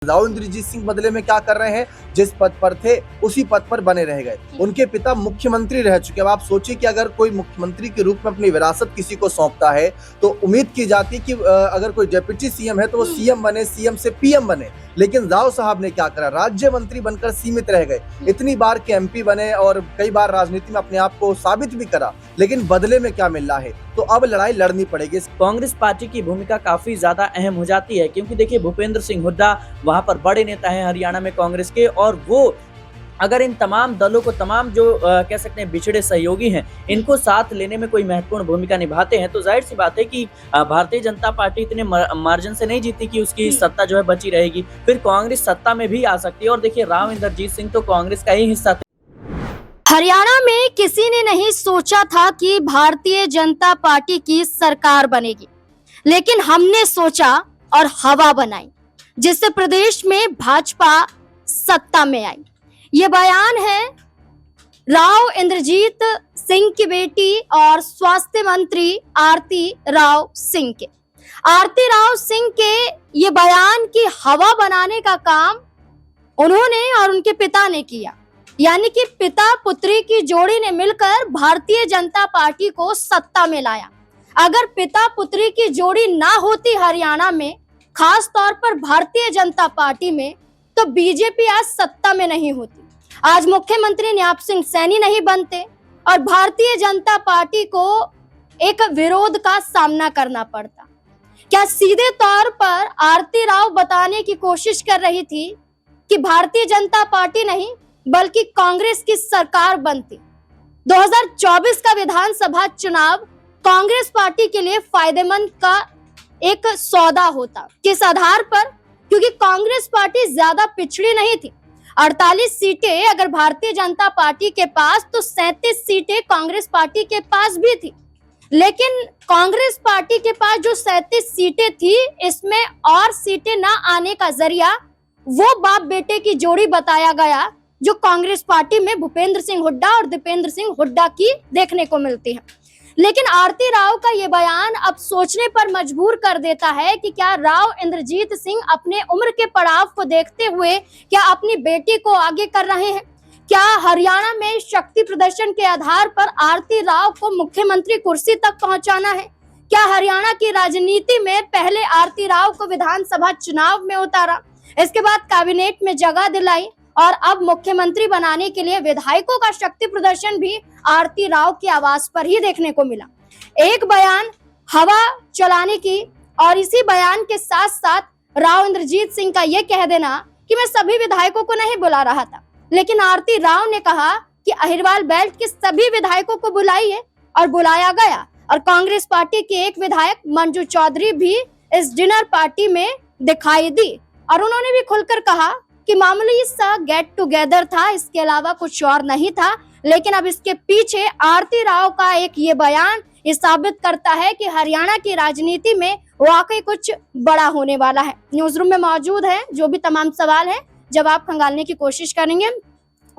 राव इंद्रजीत सिंह बदले में क्या कर रहे हैं, जिस पद पर थे उसी पद पर बने रह गए। उनके पिता मुख्यमंत्री रह चुके। अब आप सोचिए कि अगर कोई मुख्यमंत्री के रूप में अपनी विरासत किसी को सौंपता है तो उम्मीद की जाती है कि अगर कोई डिप्टी सीएम है तो वो सीएम बने, सीएम से पीएम बने। लेकिन राव साहब ने क्या करा, राज्य मंत्री बनकर सीमित रह गए। इतनी बार के एमपी बने और कई बार राजनीति में अपने आप को साबित भी करा, लेकिन बदले में क्या मिल रहा है, तो अब लड़ाई लड़नी पड़ेगी। कांग्रेस पार्टी की भूमिका काफी ज्यादा अहम हो जाती है, क्योंकि देखिए भूपेंद्र सिंह हुड्डा वहां पर बड़े नेता हैं हरियाणा में कांग्रेस के, और वो अगर इन तमाम दलों को, तमाम जो कह सकते हैं बिछड़े सहयोगी हैं, इनको साथ लेने में कोई महत्वपूर्ण भूमिका निभाते हैं, तो जाहिर सी बात है कि भारतीय जनता पार्टी इतने मार्जिन से नहीं जीती कि उसकी सत्ता जो है बची रहेगी। फिर कांग्रेस सत्ता में भी आ सकती है। और देखिए राव इंद्रजीत सिंह तो कांग्रेस का ही हिस्सा थे। हरियाणा में किसी ने नहीं सोचा था कि भारतीय जनता पार्टी की सरकार बनेगी, लेकिन हमने सोचा और हवा बनाई, जिससे प्रदेश में भाजपा सत्ता में आई। ये बयान है राव इंद्रजीत सिंह की बेटी और स्वास्थ्य मंत्री आरती राव सिंह के। आरती राव सिंह के ये बयान की हवा बनाने का काम उन्होंने और उनके पिता ने किया, यानी कि पिता पुत्री की जोड़ी ने मिलकर भारतीय जनता पार्टी को सत्ता में लाया। अगर पिता पुत्री की जोड़ी ना होती हरियाणा में, खास तौर पर भारतीय जनता पार्टी में, तो बीजेपी आज सत्ता में नहीं होती। आज मुख्यमंत्री न्याप सिंह सैनी नहीं बनते और भारतीय जनता पार्टी को एक विरोध का सामना करना पड़ता। क्या सीधे तौर पर आरती राव बताने की कोशिश कर रही थी कि भारतीय जनता पार्टी नहीं बल्कि कांग्रेस की सरकार बनती। 2024 का विधानसभा चुनाव कांग्रेस पार्टी के लिए फायदेमंद का एक सौदा होता। किस आधार पर? क्योंकि कांग्रेस पार्टी ज्यादा पिछड़ी नहीं थी। 48 सीटें अगर भारतीय जनता पार्टी के पास, तो 37 सीटें कांग्रेस पार्टी के पास भी थी। लेकिन कांग्रेस पार्टी के पास जो 37 सीटें थी, इसमें और सीटें ना आने का जरिया वो बाप बेटे की जोड़ी बताया गया जो कांग्रेस पार्टी में भूपेंद्र सिंह हुड्डा और दीपेंद्र सिंह हुड्डा की देखने को मिलती है। लेकिन आरती राव का ये बयान अब सोचने पर मजबूर कर देता है कि क्या राव इंद्रजीत सिंह अपने उम्र के पड़ाव को देखते हुए क्या अपनी बेटी को आगे कर रहे हैं? क्या हरियाणा में शक्ति प्रदर्शन के आधार पर आरती राव को मुख्यमंत्री कुर्सी तक पहुंचाना है? क्या हरियाणा की राजनीति में पहले आरती राव को विधानसभा चुनाव में उतारा, इसके बाद कैबिनेट में जगह दिलाई और अब मुख्यमंत्री बनाने के लिए विधायकों का शक्ति प्रदर्शन भी आरती राव की आवाज पर ही देखने को मिला। एक बयान हवा चलाने की और इसी बयान के साथ साथ राव इंद्रजीत सिंह का यह कह देना कि मैं सभी विधायकों को नहीं बुला रहा था, लेकिन आरती राव ने कहा कि अहिरवाल बेल्ट के सभी विधायकों को बुलाइए, और बुलाया गया। और कांग्रेस पार्टी के एक विधायक मंजू चौधरी भी इस डिनर पार्टी में दिखाई दी और उन्होंने भी खुलकर कहा कि मामूली सा गेट टुगेदर था, इसके अलावा कुछ और नहीं था। लेकिन अब इसके पीछे आरती राव का एक ये बयान ये साबित करता है कि हरियाणा की राजनीति में वाकई कुछ बड़ा होने वाला है। न्यूज रूम में मौजूद है, जो भी तमाम सवाल है जवाब खंगालने की कोशिश करेंगे।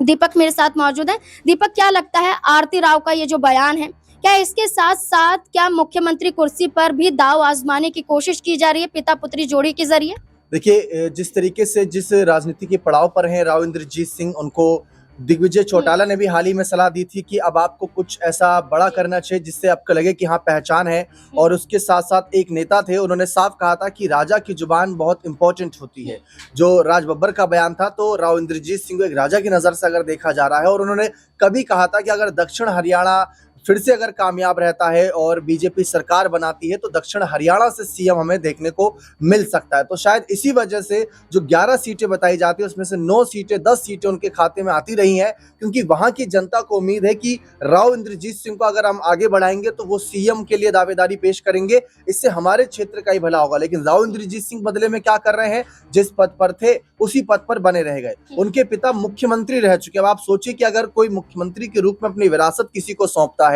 दीपक मेरे साथ मौजूद है। दीपक, क्या लगता है आरती राव का ये जो बयान है, क्या इसके साथ साथ क्या मुख्यमंत्री कुर्सी पर भी दाव आजमाने की कोशिश की जा रही है पिता पुत्री जोड़ी के जरिए? देखिए, जिस तरीके से जिस राजनीति के पड़ाव पर हैं राव इंद्रजीत सिंह, उनको दिग्विजय चौटाला ने भी हाल ही में सलाह दी थी कि अब आपको कुछ ऐसा बड़ा करना चाहिए जिससे आपको लगे कि हाँ पहचान है। और उसके साथ साथ एक नेता थे, उन्होंने साफ कहा था कि राजा की जुबान बहुत इंपॉर्टेंट होती है। जो राज बब्बर का बयान था, तो राव इंद्रजीत सिंह को एक राजा की नज़र से अगर देखा जा रहा है। और उन्होंने कभी कहा था कि अगर दक्षिण हरियाणा फिर से अगर कामयाब रहता है और बीजेपी सरकार बनाती है तो दक्षिण हरियाणा से सीएम हमें देखने को मिल सकता है। तो शायद इसी वजह से जो 11 सीटें बताई जाती है उसमें से 9 सीटें 10 सीटें उनके खाते में आती रही हैं, क्योंकि वहां की जनता को उम्मीद है कि राव इंद्रजीत सिंह को अगर हम आगे बढ़ाएंगे तो वो सीएम के लिए दावेदारी पेश करेंगे, इससे हमारे क्षेत्र का ही भला होगा। लेकिन राव इंद्रजीत सिंह बदले में क्या कर रहे हैं, जिस पद पर थे उसी पद पर बने रह गए। उनके पिता मुख्यमंत्री रह चुके। अब आप सोचिए कि अगर कोई मुख्यमंत्री के रूप में अपनी विरासत किसी को सौंपता है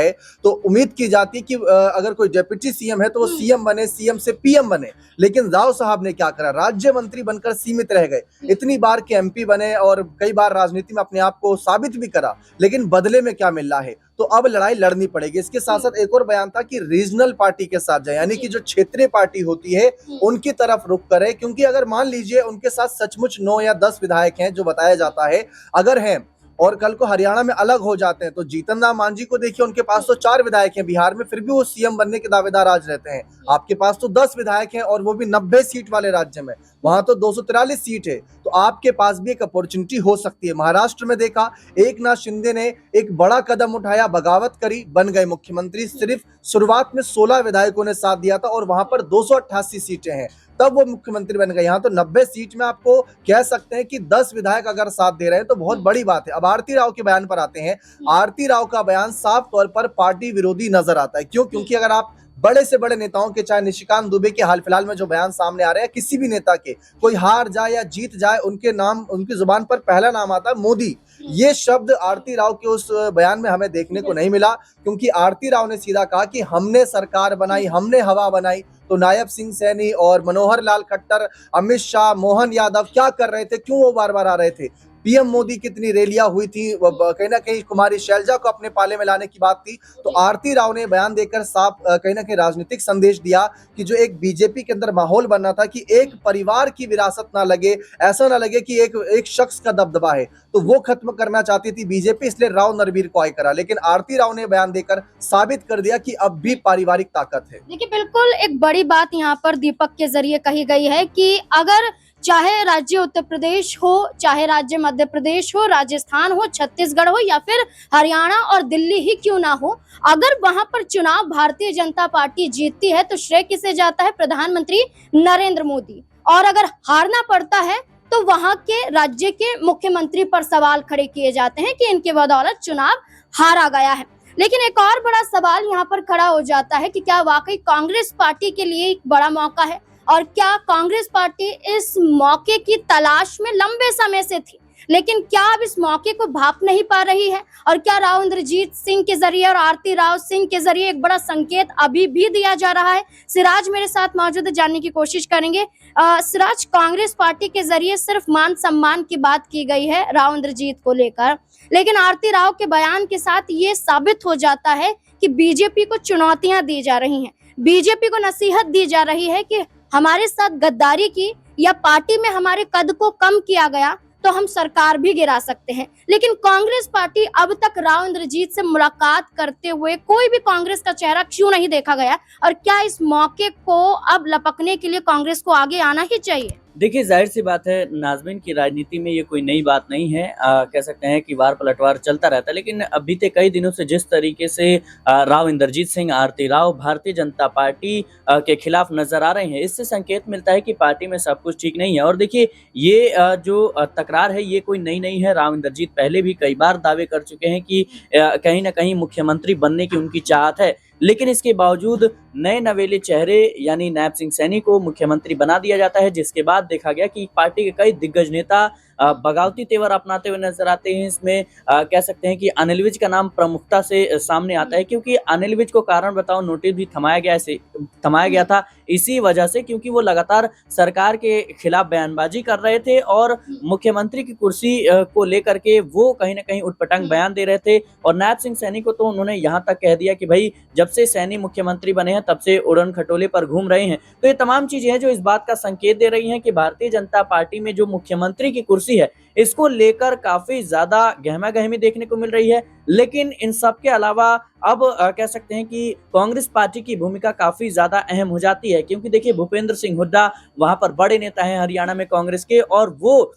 तो उम्मीद की जाती है कि अगर कोई डिप्टी सीएम है तो वो सीएम बने, सीएम से पीएम बने। लेकिन राव साहब ने क्या करा, राज्य मंत्री बनकर सीमित रह गए। इतनी बार के एमपी बने और कई बार राजनीति में अपने आप को साबित भी करा, लेकिन बदले में क्या मिल रहा है, तो अब लड़ाई लड़नी पड़ेगी। इसके साथ साथ एक और बयान था कि रीजनल पार्टी के साथ जाए, यानी कि जो क्षेत्रीय पार्टी होती है उनकी तरफ रुख करे, क्योंकि अगर मान लीजिए उनके साथ सचमुच 9 या 10 विधायक हैं जो बताया जाता है, अगर हैं और कल को हरियाणा में अलग हो जाते हैं, तो जीतन राम मांझी को देखिए, उनके पास तो 4 विधायक हैं बिहार में, फिर भी वो सीएम बनने के दावेदार आज रहते हैं। आपके पास तो 10 विधायक हैं और वो भी 90 सीट वाले राज्य में, वहां तो 243 सीट है, तो आपके पास भी एक अपॉर्चुनिटी हो सकती है। महाराष्ट्र में देखा, एकनाथ शिंदे ने एक बड़ा कदम उठाया, बगावत करी, बन गए मुख्यमंत्री। सिर्फ शुरुआत में 16 विधायकों ने साथ दिया था और वहां पर 288 सीटें हैं, तब वो मुख्यमंत्री बन गए। यहाँ तो 90 सीट में आपको कह सकते हैं कि 10 विधायक अगर साथ दे रहे हैं तो बहुत बड़ी बात है। अब आरती राव के बयान पर आते हैं। आरती राव का बयान साफ तौर पर पार्टी विरोधी नजर आता है। क्यों? क्योंकि अगर आप बड़े से बड़े नेताओं के, चाहे निशिकांत दुबे के हाल फिलहाल में जो बयान सामने आ रहे हैं, किसी भी नेता के, कोई हार जाए या जीत जाए, उनके नाम, उनकी जुबान पर पहला नाम आता है मोदी। ये शब्द आरती राव के उस बयान में हमें देखने को नहीं मिला, क्योंकि आरती राव ने सीधा कहा कि हमने सरकार बनाई, हमने हवा बनाई। तो नायब सिंह सैनी और मनोहर लाल खट्टर, अमित शाह, मोहन यादव क्या कर रहे थे? क्यों वो बार बार आ रहे थे? पीएम मोदी कितनी रैलियां हुई थी, कहीं ना कहीं कुमारी शैलजा को अपने पाले में लाने की बात थी। तो आरती राव ने बयान देकर साफ कहीं ना कहीं राजनीतिक संदेश दिया कि जो एक बीजेपी के अंदर माहौल बनना था कि एक परिवार की विरासत ना लगे, ऐसा ना लगे कि एक शख्स का दबदबा है, तो वो खत्म करना चाहती थी बीजेपी, इसलिए राव नरवीर को आय करा। लेकिन आरती राव ने बयान देकर साबित कर दिया कि अब भी पारिवारिक ताकत है। देखिए, बिल्कुल एक बड़ी बात यहाँ पर दीपक के जरिए कही गई है कि अगर चाहे राज्य उत्तर प्रदेश हो, चाहे राज्य मध्य प्रदेश हो, राजस्थान हो, छत्तीसगढ़ हो या फिर हरियाणा और दिल्ली ही क्यों ना हो, अगर वहां पर चुनाव भारतीय जनता पार्टी जीतती है तो श्रेय किसे जाता है? प्रधानमंत्री नरेंद्र मोदी। और अगर हारना पड़ता है तो वहां के राज्य के मुख्यमंत्री पर सवाल खड़े किए जाते हैं कि इनके बदौलत चुनाव हारा गया है। लेकिन एक और बड़ा सवाल यहाँ पर खड़ा हो जाता है कि क्या वाकई कांग्रेस पार्टी के लिए एक बड़ा मौका है, और क्या कांग्रेस पार्टी इस मौके की तलाश में लंबे समय से थी, लेकिन क्या अब इस मौके को भाप नहीं पा रही है? और क्या राव इंद्रजीत सिंह के जरिए और आरती राव सिंह के जरिए एक बड़ा संकेत अभी भी दिया जा रहा है? सिराज मेरे साथ मौजूद है, जानने की कोशिश करेंगे। सिराज, कांग्रेस पार्टी के जरिए सिर्फ मान सम्मान की बात की गई है राव इंद्रजीत को लेकर, लेकिन आरती राव के बयान के साथ ये साबित हो जाता है कि बीजेपी को चुनौतियां दी जा रही हैं, बीजेपी को नसीहत दी जा रही है कि हमारे साथ गद्दारी की या पार्टी में हमारे कद को कम किया गया तो हम सरकार भी गिरा सकते हैं। लेकिन कांग्रेस पार्टी अब तक राव इंद्रजीत से मुलाकात करते हुए कोई भी कांग्रेस का चेहरा क्यों नहीं देखा गया, और क्या इस मौके को अब लपकने के लिए कांग्रेस को आगे आना ही चाहिए? देखिए, जाहिर सी बात है नाज़मीन की राजनीति में ये कोई नई बात नहीं है। कह सकते हैं कि वार पलटवार चलता रहता है, लेकिन बीते कई दिनों से जिस तरीके से राव इंद्रजीत सिंह, आरती राव भारतीय जनता पार्टी के खिलाफ नजर आ रहे हैं, इससे संकेत मिलता है कि पार्टी में सब कुछ ठीक नहीं है। और देखिए, ये जो तकरार है ये कोई नई नहीं है। राव इंद्रजीत पहले भी कई बार दावे कर चुके हैं कि कहीं ना कहीं मुख्यमंत्री बनने की उनकी चाहत है, लेकिन इसके बावजूद नए नवेले चेहरे यानी नायब सिंह सैनी को मुख्यमंत्री बना दिया जाता है, जिसके बाद देखा गया कि पार्टी के कई दिग्गज नेता बगावती तेवर अपनाते हुए नजर आते हैं। इसमें कह सकते हैं कि अनिल विज का नाम प्रमुखता से सामने आता है, क्योंकि अनिल विज को कारण बताओ नोटिस भी थमाया गया था इसी वजह से, क्योंकि वो लगातार सरकार के खिलाफ बयानबाजी कर रहे थे और मुख्यमंत्री की कुर्सी को लेकर के वो कहीं ना कहीं उटपटांग बयान दे रहे थे। और नायब सिंह सैनी को तो उन्होंने यहाँ तक कह दिया कि भाई जब से सैनी मुख्यमंत्री बने हैं तब से उड़न खटोले पर घूम रहे हैं। तो ये तमाम चीजें हैं जो इस बात का संकेत दे रही हैं कि भारतीय जनता पार्टी में जो मुख्यमंत्री की कुर्सी है इसको लेकर काफी ज्यादा गहमा गहमी देखने को मिल रही है। लेकिन इन सब के अलावा अब कह सकते हैं कि कांग्रेस पार्टी की भूमिका काफी ज्यादा अहम हो जाती है, क्योंकि देखिए भूपेंद्र सिंह हुड्डा वहां पर बड़े नेता हैं हरियाणा में कांग्रेस के, और वो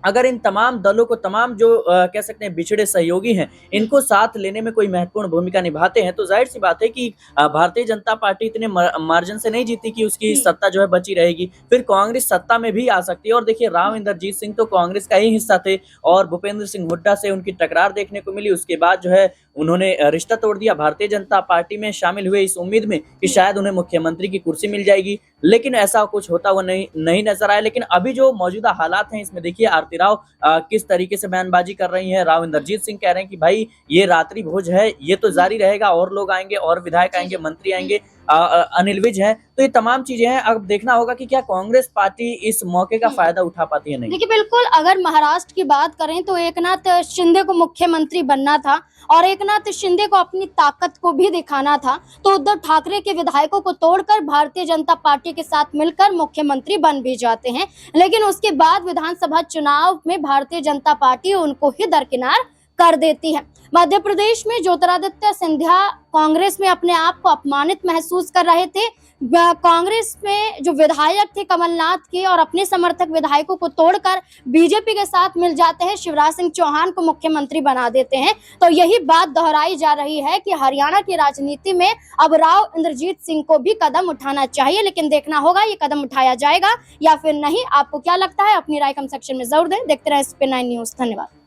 अगर इन तमाम दलों को, तमाम जो कह सकते हैं बिछड़े सहयोगी हैं, इनको साथ लेने में कोई महत्वपूर्ण भूमिका निभाते हैं, तो जाहिर सी बात है कि भारतीय जनता पार्टी इतने मार्जिन से नहीं जीती कि उसकी सत्ता जो है बची रहेगी, फिर कांग्रेस सत्ता में भी आ सकती है। और देखिए, राव इंद्रजीत सिंह तो कांग्रेस का ही हिस्सा थे और भूपेंद्र सिंह हुड्डा से उनकी टकरार देखने को मिली। उसके बाद जो है उन्होंने रिश्ता तोड़ दिया, भारतीय जनता पार्टी में शामिल हुए इस उम्मीद में कि शायद उन्हें मुख्यमंत्री की कुर्सी मिल जाएगी, लेकिन ऐसा कुछ होता हुआ नहीं नजर आया। लेकिन अभी जो मौजूदा हालात हैं इसमें देखिए आरती राव किस तरीके से बयानबाजी कर रही हैं। राव इंद्रजीत सिंह कह रहे हैं कि भाई ये रात्रि भोज है, ये तो जारी रहेगा, और लोग आएंगे और विधायक आएंगे, मंत्री आएंगे, अनिल विज हैं। तो ये तमाम चीजें हैं, अब देखना होगा कि क्या कांग्रेस पार्टी इस मौके का फायदा उठा पाती है नहीं। देखिए बिल्कुल, अगर महाराष्ट्र की बात करें तो एकनाथ शिंदे को मुख्यमंत्री बनना था और एकनाथ शिंदे को अपनी ताकत को भी दिखाना था, तो उद्धव ठाकरे के विधायकों को तोड़कर भारतीय जनता पार्टी के साथ मिलकर मुख्यमंत्री बन भी जाते हैं। लेकिन उसके बाद विधानसभा चुनाव में भारतीय जनता पार्टी उनको ही दरकिनार कर देती है। मध्य प्रदेश में ज्योतिरादित्य सिंधिया कांग्रेस में अपने आप को अपमानित महसूस कर रहे थे। कांग्रेस में जो विधायक थे कमलनाथ के और अपने समर्थक विधायकों को तोड़कर बीजेपी के साथ मिल जाते हैं, शिवराज सिंह चौहान को मुख्यमंत्री बना देते हैं। तो यही बात दोहराई जा रही है कि हरियाणा की राजनीति में अब राव इंद्रजीत सिंह को भी कदम उठाना चाहिए, लेकिन देखना होगा ये कदम उठाया जाएगा या फिर नहीं। आपको क्या लगता है? अपनी राय कमेंट सेक्शन में जरूर दें। देखते रहे SP9 न्यूज। धन्यवाद।